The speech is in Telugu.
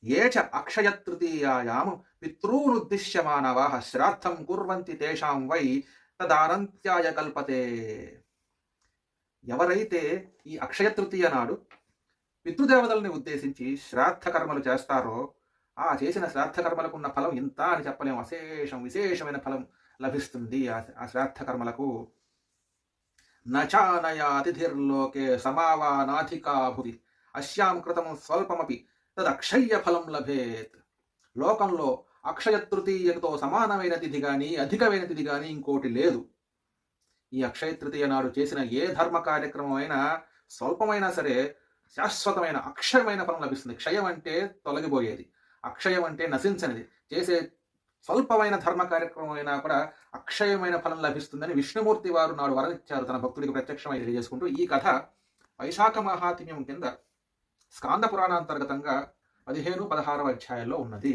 ఏ చ అక్షయతృతీయాయాం పితॄనుద్దిశ్య మానవాః శ్రాద్ధం కుర్వంతి తేషాం వై తదానంత్యాయ కల్పతే. ఎవరైతే ఈ అక్షయ తృతీయ నాడు పితృదేవతల్ని ఉద్దేశించి శ్రాద్ధ కర్మలు చేస్తారో ఆ చేసిన శ్రాద్ధ కర్మలకు ఉన్న ఫలం ఇంత అని చెప్పలేము. విశేషమైన ఫలం లభిస్తుంది ఆ శ్రాద్ధ కర్మలకు. నచానయా అతిథిర్లోకే సమావానాధికా భువి అశ్యాం కృతం స్వల్పమపి తదక్షయ్య ఫలం లభేత్. లోకంలో అక్షయ తృతీయతో సమానమైన తిథి కానీ అధికమైన తిథి కానీ ఇంకోటి లేదు. ఈ అక్షయ తృతీయ నాడు చేసిన ఏ ధర్మ కార్యక్రమం అయినా స్వల్పమైనా సరే శాశ్వతమైన అక్షయమైన ఫలం లభిస్తుంది. క్షయం అంటే తొలగిపోయేది, అక్షయం అంటే నశించనిది. చేసే స్వల్పమైన ధర్మ కార్యక్రమం అయినా కూడా అక్షయమైన ఫలం లభిస్తుందని విష్ణుమూర్తి వారు నాడు వరనిచ్చారు తన భక్తుడికి ప్రత్యక్షమై తెలియజేసుకుంటూ. ఈ కథ వైశాఖ మహాత్మ్యం కింద స్కాంద పురాణాంతర్గతంగా 15-16 అధ్యాయాల్లో ఉన్నది.